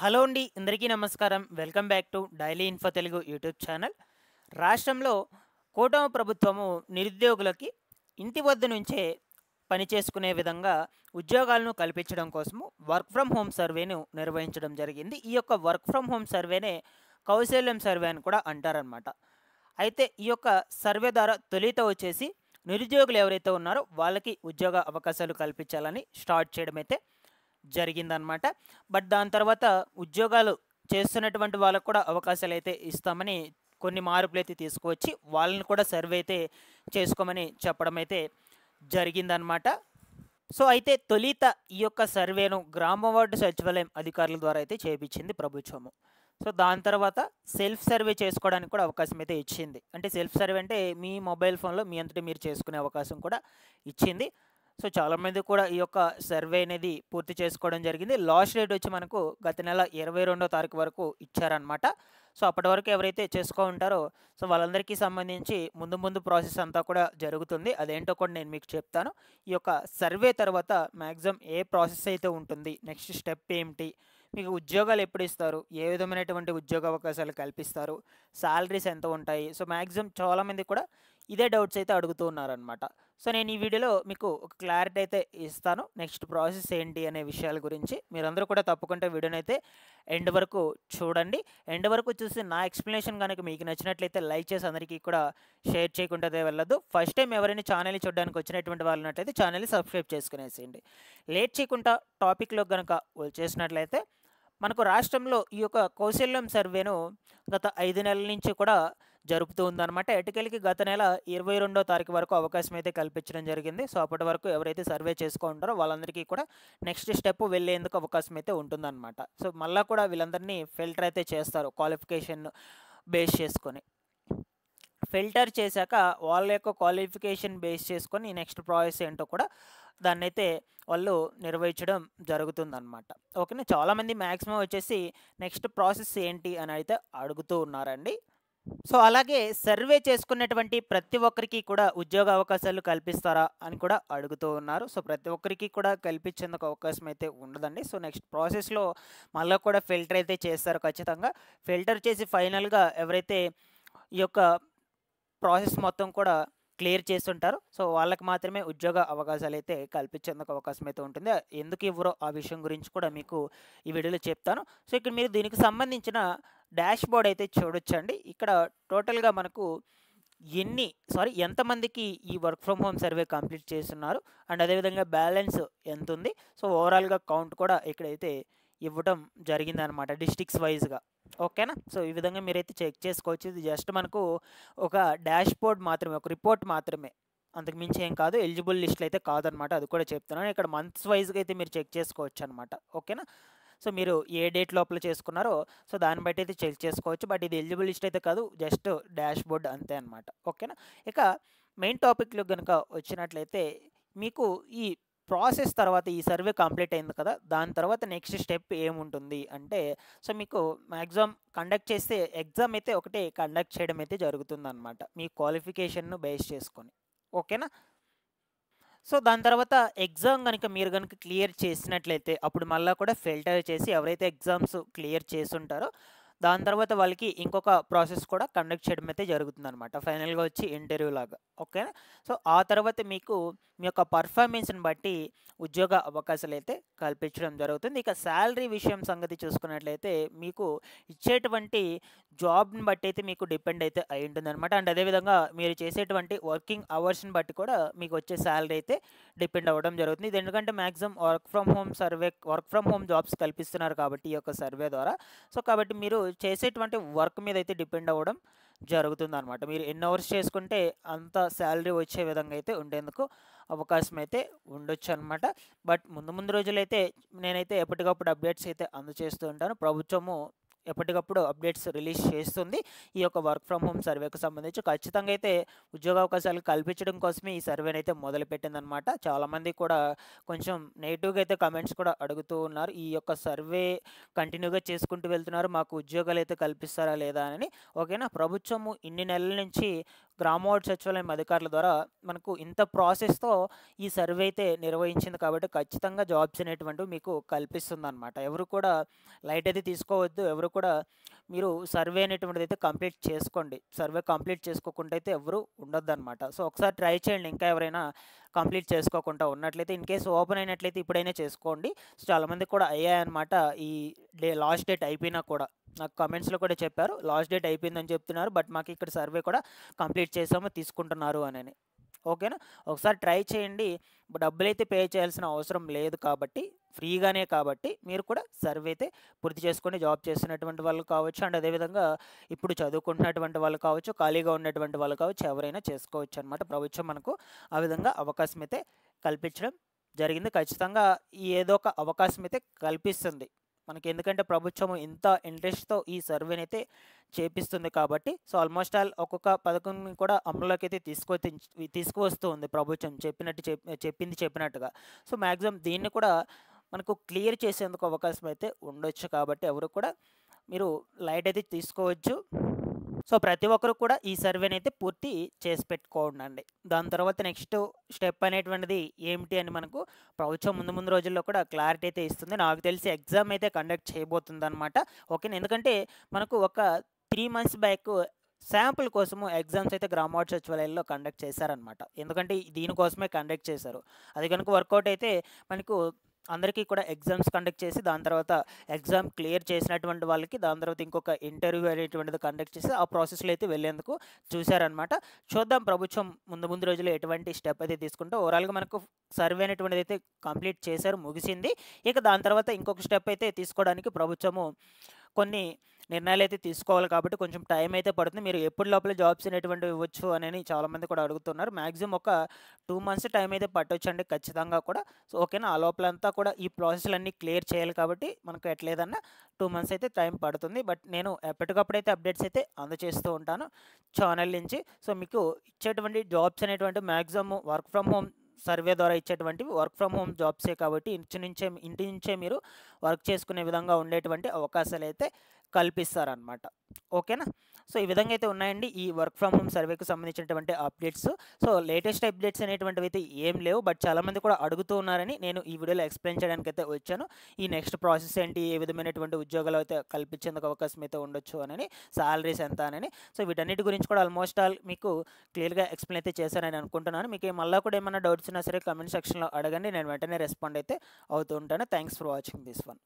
Hello అండి. అందరికీ నమస్కారం. Welcome back to daily info Telugu YouTube channel. రాష్ట్రంలో కూటమి ప్రభుత్వము నిరుద్యోగులకి ఇంటి వద్ద నుంచే పని చేసుకునే విధంగా ఉద్యోగాలను కల్పించడం కోసము వర్క్ ఫ్రమ్ హోమ్ సర్వేను నిర్వహించడం జరిగింది. ఈ యొక్క వర్క్ ఫ్రమ్ హోమ్ సర్వేనే కౌశల్యం సర్వే అని కూడా అంటారనమాట. అయితే ఈ యొక్క సర్వే ద్వారా తొలిత వచ్చేసి నిరుద్యోగులు ఎవరైతే ఉన్నారో వాళ్ళకి ఉద్యోగ అవకాశాలు కల్పించాలని స్టార్ట్ చేయడం అయితే జరిగిందనమాట. బట్ దాని తర్వాత ఉద్యోగాలు చేస్తున్నటువంటి వాళ్ళకు కూడా అవకాశాలు అయితే ఇస్తామని కొన్ని మార్పులైతే తీసుకువచ్చి వాళ్ళని కూడా సర్వే అయితే చేసుకోమని చెప్పడం అయితే జరిగిందనమాట. సో అయితే తొలిత ఈ యొక్క సర్వేను గ్రామ వార్డు సచివాలయం అధికారుల ద్వారా అయితే చేపించింది ప్రభుత్వము. సో దాని తర్వాత సెల్ఫ్ సర్వే చేసుకోవడానికి కూడా అవకాశం అయితే ఇచ్చింది. అంటే సెల్ఫ్ సర్వే అంటే మీ మొబైల్ ఫోన్లో మీ అంతటి మీరు చేసుకునే అవకాశం కూడా ఇచ్చింది. సో చాలామంది కూడా ఈ యొక్క సర్వే అనేది పూర్తి చేసుకోవడం జరిగింది. లాస్ట్ డేట్ వచ్చి మనకు గత నెల 22వ తారీఖు వరకు ఇచ్చారనమాట. సో అప్పటి వరకు ఎవరైతే చేసుకో ఉంటారో సో వాళ్ళందరికీ సంబంధించి ముందు ముందు ప్రాసెస్ అంతా కూడా జరుగుతుంది. అదేంటో కూడా నేను మీకు చెప్తాను. ఈ యొక్క సర్వే తర్వాత మ్యాక్సిమం ఏ ప్రాసెస్ అయితే ఉంటుంది, నెక్స్ట్ స్టెప్ ఏమిటి, మీకు ఉద్యోగాలు ఎప్పుడు ఇస్తారు, ఏ విధమైనటువంటి ఉద్యోగ అవకాశాలు కల్పిస్తారు, శాలరీస్ ఎంత ఉంటాయి, సో మ్యాక్సిమం చాలామంది కూడా ఇదే డౌట్స్ అయితే అడుగుతూ ఉన్నారనమాట. సో నేను ఈ వీడియోలో మీకు ఒక క్లారిటీ అయితే ఇస్తాను. నెక్స్ట్ ప్రాసెస్ ఏంటి అనే విషయాల గురించి మీరందరూ కూడా తప్పకుండా వీడియోని అయితే ఎండ్ వరకు చూడండి. ఎండ్ వరకు చూసి నా ఎక్స్ప్లెనేషన్ కనుక మీకు నచ్చినట్లయితే లైక్ చేసి అందరికీ కూడా షేర్ చేయకుండా వెళ్ళొద్దు. ఫస్ట్ టైం ఎవరైనా ఛానల్ని చూడడానికి వచ్చినటువంటి వాళ్ళు ఉన్నట్లయితే ఛానల్ని సబ్స్క్రైబ్ చేసుకునేసేయండి. లేట్ చేయకుండా టాపిక్లో కనుక వచ్చేసినట్లయితే మనకు రాష్ట్రంలో ఈ యొక్క కౌశల్యం సర్వేను గత 5 నెలల నుంచి కూడా జరుపుతూ ఉందన్నమాట. ఎటుకెళ్ళకి గత నెల 22వ తారీఖు వరకు అవకాశం అయితే కల్పించడం జరిగింది. సో అప్పటి వరకు ఎవరైతే సర్వే చేసుకుంటారో వాళ్ళందరికీ కూడా నెక్స్ట్ స్టెప్ వెళ్ళేందుకు అవకాశం అయితే ఉంటుందన్నమాట. సో మళ్ళీ కూడా వీళ్ళందరినీ ఫిల్టర్ అయితే చేస్తారు క్వాలిఫికేషన్ బేస్ చేసుకొని. ఫిల్టర్ చేశాక వాళ్ళ యొక్క క్వాలిఫికేషన్ బేస్ చేసుకొని నెక్స్ట్ ప్రాసెస్ ఏంటో కూడా దాన్నైతే వాళ్ళు నిర్వహించడం జరుగుతుందన్నమాట. ఓకేనా. చాలామంది మ్యాక్సిమం వచ్చేసి నెక్స్ట్ ప్రాసెస్ ఏంటి అని అయితే అడుగుతూ ఉన్నారండి. సో అలాగే సర్వే చేసుకున్నటువంటి ప్రతి ఒక్కరికి కూడా ఉద్యోగ అవకాశాలు కల్పిస్తారా అని కూడా అడుగుతూ ఉన్నారు. సో ప్రతి ఒక్కరికి కూడా కల్పించేందుకు అవకాశం అయితే ఉండదండి. సో నెక్స్ట్ ప్రాసెస్లో మళ్ళీ కూడా ఫిల్టర్ అయితే చేస్తారు ఖచ్చితంగా. ఫిల్టర్ చేసి ఫైనల్గా ఎవరైతే ఈ యొక్క ప్రాసెస్ మొత్తం కూడా క్లియర్ చేస్తుంటారు సో వాళ్ళకి మాత్రమే ఉద్యోగ అవకాశాలు అయితే కల్పించేందుకు అవకాశం అయితే ఉంటుంది. ఎందుకు ఇవ్వరో ఆ విషయం గురించి కూడా మీకు ఈ వీడియోలో చెప్తాను. సో ఇక్కడ మీరు దీనికి సంబంధించిన డాష్ బోర్డ్ అయితే చూడొచ్చండి. ఇక్కడ టోటల్గా మనకు ఎంతమందికి ఈ work from home survey complete చేస్తున్నారు అండ్ అదేవిధంగా బ్యాలెన్స్ ఎంత ఉంది, సో ఓవరాల్గా కౌంట్ కూడా ఇక్కడైతే ఇవ్వటం జరిగిందనమాట డిస్ట్రిక్ట్స్ వైజ్గా. ఓకేనా. సో ఈ విధంగా మీరైతే చెక్ చేసుకోవచ్చు. ఇది జస్ట్ మనకు ఒక డాష్ బోర్డ్ మాత్రమే, ఒక రిపోర్ట్ మాత్రమే, అంతకు మించి ఏం కాదు. ఎలిజిబుల్ లిస్టులు అయితే కాదనమాట, అది కూడా చెప్తున్నాను. ఇక్కడ మంత్స్ వైజ్గా అయితే మీరు చెక్ చేసుకోవచ్చు అనమాట. ఓకేనా. సో మీరు ఏ డేట్ లోపల చేసుకున్నారో సో దాన్ని బట్టి అయితే చెక్ చేసుకోవచ్చు. బట్ ఇది ఎలిజిబుల్ లిస్ట్ అయితే కాదు, జస్ట్ డాష్ బోర్డ్ అంతే అనమాట. ఓకేనా. ఇక మెయిన్ టాపిక్లో కనుక వచ్చినట్లయితే మీకు ఈ ప్రాసెస్ తర్వాత ఈ సర్వే కంప్లీట్ అయింది కదా, దాని తర్వాత నెక్స్ట్ స్టెప్ ఏముంటుంది అంటే సో మీకు మ్యాక్సిమం కండక్ట్ చేస్తే ఎగ్జామ్ అయితే ఒకటి కండక్ట్ చేయడం అయితే జరుగుతుందన్నమాట మీ క్వాలిఫికేషన్ను బేస్ చేసుకొని. ఓకేనా. సో దాని తర్వాత ఎగ్జామ్ కనుక మీరు కనుక క్లియర్ చేసినట్లయితే అప్పుడు మళ్ళీ కూడా ఫిల్టర్ చేసి ఎవరైతే ఎగ్జామ్స్ క్లియర్ చేసుంటారో దాని తర్వాత వాళ్ళకి ఇంకొక ప్రాసెస్ కూడా కండక్ట్ చేయడం అయితే జరుగుతుందన్నమాట. ఫైనల్గా వచ్చి ఇంటర్వ్యూ లాగా. ఓకేనా. సో ఆ తర్వాత మీకు మీ యొక్క పర్ఫార్మెన్స్ని బట్టి ఉద్యోగ అవకాశాలు అయితే కల్పించడం జరుగుతుంది. ఇక శాలరీ విషయం సంగతి చూసుకున్నట్లయితే మీకు ఇచ్చేటువంటి జాబ్ని బట్టి అయితే మీకు డిపెండ్ అయితే అయి ఉంటుందన్నమాట. అండ్ అదేవిధంగా మీరు చేసేటువంటి వర్కింగ్ అవర్స్ని బట్టి కూడా మీకు వచ్చే శాలరీ అయితే డిపెండ్ అవ్వడం జరుగుతుంది. ఇది ఎందుకంటే maximum work from home jobs కల్పిస్తున్నారు కాబట్టి ఈ యొక్క సర్వే ద్వారా. సో కాబట్టి మీరు చేసేటువంటి వర్క్ మీద అయితే డిపెండ్ అవ్వడం జరుగుతుందన్నమాట. మీరు ఎన్ని అవర్స్ చేసుకుంటే అంత శాలరీ వచ్చే విధంగా అయితే ఉండేందుకు అవకాశం అయితే ఉండొచ్చు అనమాట. బట్ ముందు ముందు రోజులైతే నేనైతే ఎప్పటికప్పుడు అప్డేట్స్ అయితే అందజేస్తూ ఉంటాను. ప్రభుత్వము ఎప్పటికప్పుడు అప్డేట్స్ రిలీజ్ చేస్తుంది ఈ యొక్క వర్క్ ఫ్రమ్ హోమ్ సర్వేకి సంబంధించి. ఖచ్చితంగా అయితే ఉద్యోగ అవకాశాలు కల్పించడం కోసమే ఈ సర్వేని అయితే మొదలుపెట్టిందనమాట. చాలామంది కూడా కొంచెం నెగిటివ్గా అయితే కమెంట్స్ కూడా అడుగుతూ ఉన్నారు. ఈ యొక్క సర్వే కంటిన్యూగా చేసుకుంటూ వెళ్తున్నారు, మాకు ఉద్యోగాలు అయితే కల్పిస్తారా లేదా అని. ఓకేనా. ప్రభుత్వము ఇన్ని నెలల నుంచి గ్రామ వార్డు సచివాలయం అధికారుల ద్వారా మనకు ఇంత ప్రాసెస్‌తో ఈ సర్వే అయితే నిర్వహించింది కాబట్టి ఖచ్చితంగా జాబ్స్ అనేటువంటివి మీకు కల్పిస్తుందనమాట. ఎవరు కూడా లైట్ అయితే తీసుకోవద్దు. ఎవరు కూడా మీరు సర్వే అనేటువంటిదైతే కంప్లీట్ చేసుకోండి. సర్వే కంప్లీట్ చేసుకోకుండా అయితే ఎవరు ఉండొద్దనమాట. సో, ఒకసారి ట్రై చేయండి. ఇంకా ఎవరైనా కంప్లీట్ చేసుకోకుండా ఉన్నట్లయితే ఇన్ కేస్ ఓపెన్ అయినట్లయితే ఇప్పుడైనా చేసుకోండి. సో, చాలామందికి కూడా అయ్యాయన్నమాట. ఈ లాస్ట్ డేట్ అయిపోయినా కూడా. నాకు కామెంట్స్‌లో కూడా చెప్పారు. లాస్ట్ డేట్ అయిపోయిందని చెప్తున్నారు. బట్ మాకు ఇక్కడ సర్వే కూడా కంప్లీట్ చేసాము తీసుకుంటున్నారు అనని. ఓకేనా? ఒకసారి ట్రై చేయండి. డబ్బులైతే పే చేయాల్సిన అవసరం లేదు కాబట్టి, ఫ్రీగానే కాబట్టి మీరు కూడా సర్వే అయితే పూర్తి చేసుకొని జాబ్ చేస్తున్నటువంటి వాళ్ళు కావచ్చు, అండ్ అదేవిధంగా ఇప్పుడు చదువుకుంటున్నటువంటి వాళ్ళు కావచ్చు, ఖాళీగా ఉన్నటువంటి వాళ్ళు కావచ్చు, ఎవరైనా చేసుకోవచ్చు అనమాట. ప్రభుత్వం మనకు ఆ విధంగా అవకాశం అయితే కల్పించడం జరిగింది. ఖచ్చితంగా ఈ ఏదో ఒక అవకాశం అయితే కల్పిస్తుంది. మనకి ఎందుకంటే ప్రభుత్వం ఇంత ఇంట్రెస్ట్‌తో ఈ సర్వేనైతే చేపిస్తుంది కాబట్టి, సో, ఆల్మోస్ట్ ఆల్ ఒక్కొక్క పథకంని కూడా అమల్లోకి అయితే తీసుకువస్తూ ఉంది ప్రభుత్వం చెప్పింది చెప్పినట్టుగా. సో, మాక్సిమం దీన్ని కూడా మనకు క్లియర్ చేసేందుకు అవకాశం అయితే ఉండొచ్చు కాబట్టి ఎవరు కూడా మీరు లైట్ అయితే తీసుకోవచ్చు. సో, ప్రతి ఒక్కరు కూడా ఈ సర్వేనైతే పూర్తి చేసి పెట్టుకోండండి. దాని తర్వాత నెక్స్ట్ స్టెప్ అనేటువంటిది ఏమిటి అని మనకు ప్రభుత్వం ముందు ముందు రోజుల్లో కూడా క్లారిటీ అయితే ఇస్తుంది. నాకు తెలిసి ఎగ్జామ్ అయితే కండక్ట్ చేయబోతుందనమాట. ఓకేనా? ఎందుకంటే మనకు ఒక 3 మంత్స్ బ్యాక్ శాంపుల్ కోసము ఎగ్జామ్స్ అయితే గ్రామ వార్డు సచివాలయాల్లో కండక్ట్ చేశారనమాట. ఎందుకంటే దీనికోసమే కండక్ట్ చేశారు. అది కనుక వర్కౌట్ అయితే మనకు అందరికీ కూడా ఎగ్జామ్స్ కండక్ట్ చేసి దాని తర్వాత ఎగ్జామ్ క్లియర్ చేసినటువంటి వాళ్ళకి దాని తర్వాత ఇంకొక ఇంటర్వ్యూ అనేటువంటిది కండక్ట్ చేసి ఆ ప్రాసెస్లో అయితే వెళ్ళేందుకు చూశారనమాట. చూద్దాం ప్రభుత్వం ముందు ముందు రోజుల్లో ఎటువంటి స్టెప్ అయితే తీసుకుంటే ఓవరాల్గా మనకు సర్వే అనేటువంటిది అయితే కంప్లీట్ చేశారు, ముగిసింది. ఇక దాని తర్వాత ఇంకొక స్టెప్ అయితే తీసుకోవడానికి ప్రభుత్వము కొన్ని నిర్ణయాలు అయితే తీసుకోవాలి కాబట్టి కొంచెం టైం అయితే పడుతుంది. మీరు ఎప్పటి లోపల జాబ్స్ అనేటువంటివి ఇవ్వచ్చు అని చాలామంది కూడా అడుగుతున్నారు. మ్యాక్సిమం ఒక 2 మంత్స్ టైం అయితే పట్టొచ్చండి ఖచ్చితంగా కూడా. సో, ఓకేనా? ఆ లోపలంతా కూడా ఈ ప్రాసెస్‌లన్నీ క్లియర్ చేయాలి కాబట్టి మనకు ఎట్లేదన్నా 2 మంత్స్ అయితే టైం పడుతుంది. బట్ నేను ఎప్పటికప్పుడైతే అప్డేట్స్ అయితే అందజేస్తూ ఉంటాను ఛానల్ నుంచి. సో, మీకు ఇచ్చేటువంటి జాబ్స్ అనేటువంటివి maximum work from home survey ద్వారా ఇచ్చేటువంటివి వర్క్ ఫ్రమ్ హోమ్ జాబ్సే కాబట్టి ఇంటి నుంచే మీరు వర్క్ చేసుకునే విధంగా ఉండేటువంటి అవకాశాలు అయితే కల్పిస్తారనమాట. ఓకేనా? సో, ఈ విధంగా అయితే ఉన్నాయండి ఈ వర్క్ ఫ్రమ్ హోమ్ సర్వేకి సంబంధించినటువంటి అప్డేట్స్. సో, లేటెస్ట్ అప్డేట్స్ అనేటువంటివి అయితే ఏం లేవు. బట్ చాలామంది కూడా అడుగుతూ ఉన్నారని నేను ఈ వీడియోలో ఎక్స్ప్లెయిన్ చేయడానికి అయితే వచ్చాను. ఈ నెక్స్ట్ ప్రాసెస్ ఏంటి, ఏ విధమైనటువంటి ఉద్యోగాలు అయితే కల్పించేందుకు అవకాశం అయితే ఉండొచ్చు అని, సాలరీస్ ఎంత అని. సో, వీటన్నిటి గురించి కూడా ఆల్మోస్ట్ ఆల్ మీకు క్లియర్గా ఎక్స్ప్లెయిన్ అయితే చేశానని అనుకుంటున్నాను. మీకు మళ్ళీ కూడా ఏమైనా డౌట్స్ ఉన్నా సరే కామెంట్ సెక్షన్లో అడగండి. నేను వెంటనే రెస్పాండ్ అయితే అవుతూ ఉంటాను. Thanks for watching this one.